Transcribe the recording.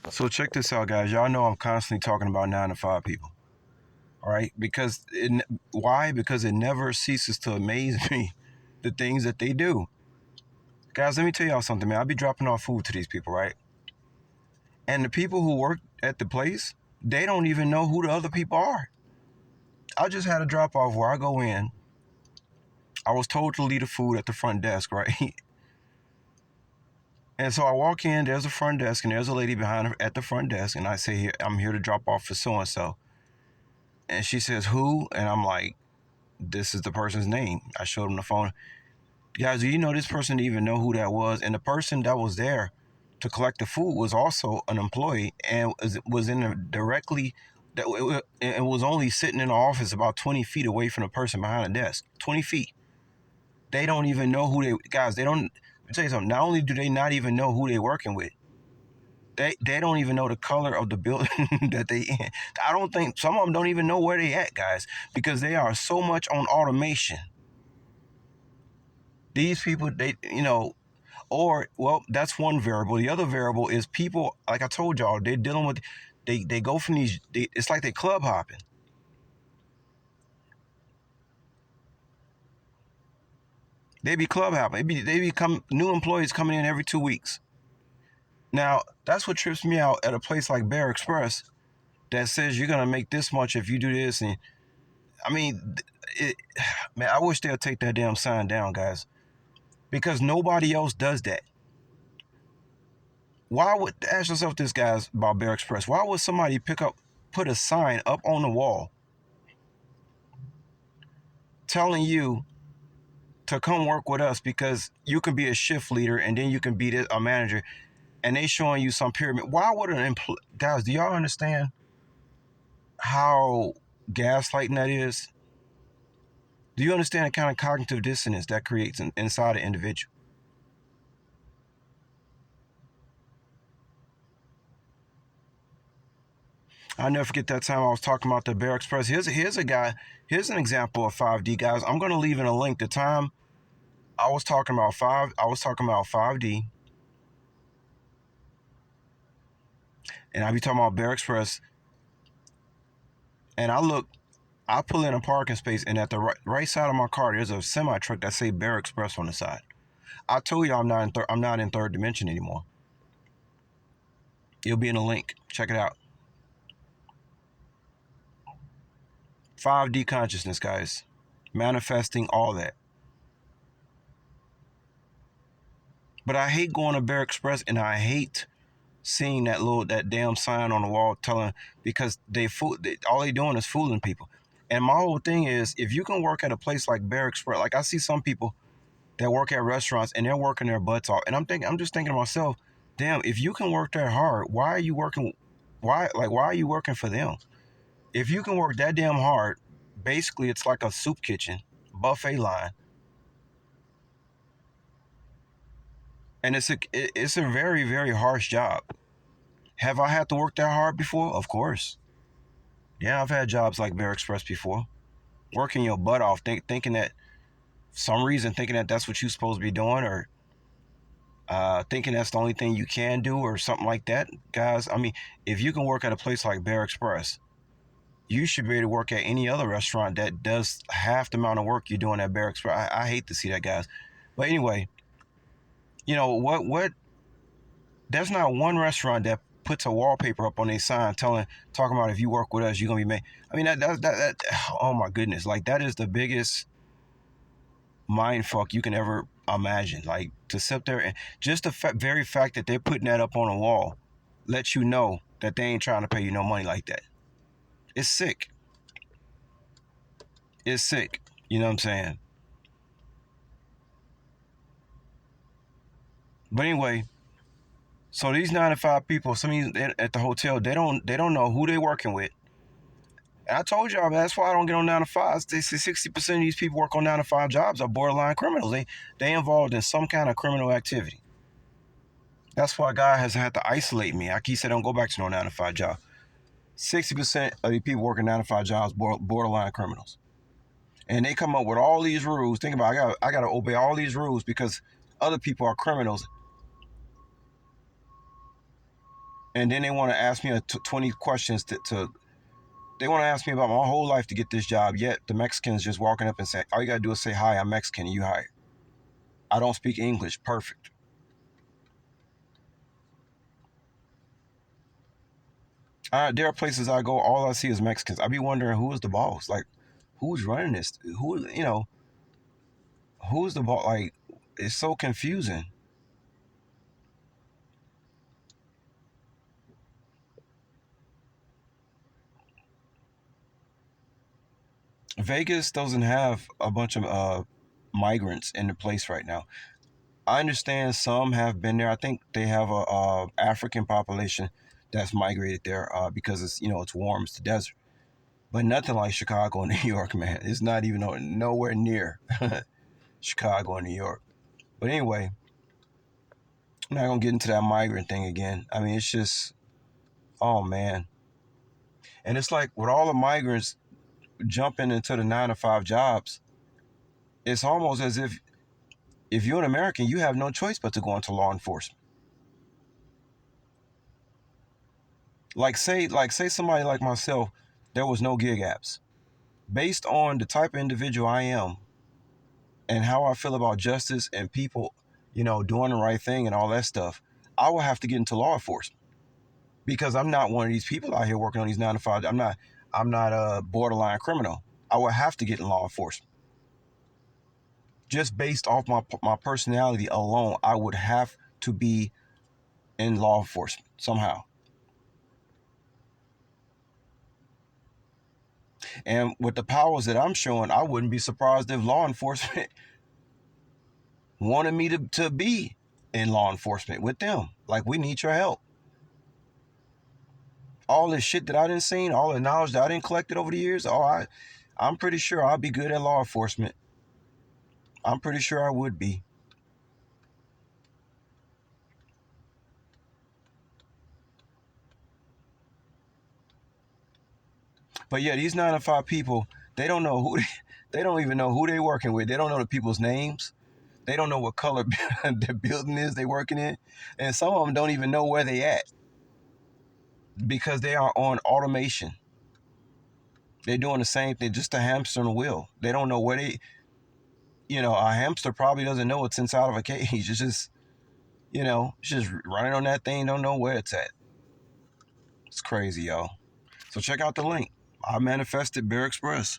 So check this out, guys. Y'all know I'm constantly talking about 9 to 5 people. All right, why? Because it never ceases to amaze me the things that they do. Guys, let me tell y'all something, man. I'll be dropping off food to these people, right? And the people who work at the place, they don't even know who the other people are. I just had a drop off where I go in. I was told to leave the food at the front desk, right? And so I walk in, there's a front desk, and there's a lady behind her at the front desk, and I say, "Here, I'm here to drop off for so and so." And she says, "Who?" And I'm like, "This is the person's name." I showed them the phone. Guys, do you know this person didn't even know who that was? And the person that was there to collect the food was also an employee and was in a directly that it was only sitting in the office about 20 feet away from the person behind the desk. 20 feet. They don't even know who they guys. They don't. Let me tell you something. Not only do they not even know who they're working with, they don't even know the color of the building that they in. I don't think some of them don't even know where they at, guys, because they are so much on automation. These people, or well, that's one variable. The other variable is people. Like I told y'all, they're dealing with. They go from these. It's like they club hopping. They be club hopping. They become new employees coming in every 2 weeks. Now that's what trips me out at a place like Bear Express that says you're gonna make this much if you do this. And I mean, it, man, I wish they'll take that damn sign down, guys, because nobody else does that. Why would ask yourself this, guys, about Bear Express? Why would somebody put a sign up on the wall telling you to come work with us because you can be a shift leader and then you can be a manager, and they showing you some pyramid? Why would guys? Do y'all understand how gaslighting that is? Do you understand the kind of cognitive dissonance that creates inside an individual? I'll never forget that time I was talking about the Bear Express. Here's a guy. Here's an example of 5D, guys. I'm gonna leave in a link. The time I was talking about 5D, and I be talking about Bear Express. And I pull in a parking space, and at the right side of my car, there's a semi truck that say Bear Express on the side. I told you I'm not in third dimension anymore. It'll be in a link. Check it out. 5D consciousness, guys. Manifesting all that. But I hate going to Bear Express, and I hate seeing that damn sign on the wall telling, because all they doing is fooling people. And my whole thing is, if you can work at a place like Bear Express, like I see some people that work at restaurants and they're working their butts off, and I'm just thinking to myself, damn, if you can work that hard, why are you working? Why are you working for them? If you can work that damn hard, basically it's like a soup kitchen, buffet line, and it's a very, very harsh job. Have I had to work that hard before? Of course. Yeah, I've had jobs like Bear Express before. Working your butt off, thinking that some reason, thinking that that's what you're supposed to be doing, or thinking that's the only thing you can do, or something like that. Guys, I mean, if you can work at a place like Bear Express, you should be able to work at any other restaurant that does half the amount of work you're doing at Bear Express. I hate to see that, guys. But anyway, you know what? There's not one restaurant that puts a wallpaper up on their sign talking about, if you work with us, you're gonna be made. I mean, that oh my goodness, like that is the biggest mind fuck you can ever imagine. Like, to sit there and just the very fact that they're putting that up on a wall lets you know that they ain't trying to pay you no money like that. It's sick. It's sick. You know what I'm saying? But anyway, so these 9 to 5 people, some of these at the hotel, they don't know who they working with. And I told y'all, that's why I don't get on 9 to 5s. They say 60% of these people work on 9 to 5 jobs are borderline criminals. They involved in some kind of criminal activity. That's why God has had to isolate me. He said, don't go back to no 9 to 5 job. 60% of the people working 9 to 5 jobs borderline criminals. And they come up with all these rules. Think about it, I gotta obey all these rules because other people are criminals. And then they want to ask me 20 questions they want to ask me about my whole life to get this job. Yet the Mexicans just walking up and saying, all you got to do is say, hi, I'm Mexican, and you hired. I don't speak English. Perfect. There are places I go, all I see is Mexicans. I be wondering who is the boss? Like, who's running this? Who's the boss? Like, it's so confusing. Vegas doesn't have a bunch of migrants in the place right now. I understand some have been there. I think they have a African population that's migrated there because it's warm, it's the desert. But nothing like Chicago and New York, man. It's not even nowhere near Chicago and New York. But anyway, I'm not gonna get into that migrant thing again. I mean, it's just, oh man. And it's like with all the migrants jumping into the 9 to 5 jobs, it's almost as if you're an American, you have no choice but to go into law enforcement. Like say somebody like myself, there was no gig apps. Based on the type of individual I am and how I feel about justice and people, doing the right thing and all that stuff, I will have to get into law enforcement because I'm not one of these people out here working on these 9 to 5. I'm not a borderline criminal. I will have to get in law enforcement. Just based off my personality alone, I would have to be in law enforcement somehow. And with the powers that I'm showing, I wouldn't be surprised if law enforcement wanted me to be in law enforcement with them. Like, we need your help. All this shit that I didn't see, all the knowledge that I didn't collected over the years, I'm pretty sure I'll be good at law enforcement. I'm pretty sure I would be. But yeah, these 9 to 5 people, they don't know they don't even know who they working with. They don't know the people's names. They don't know what color the building is they working in. And some of them don't even know where they at because they are on automation. They're doing the same thing, just a hamster on a wheel. They don't know where a hamster probably doesn't know it's inside of a cage. It's just running on that thing, don't know where it's at. It's crazy, y'all. So check out the link. I manifested Bear Express.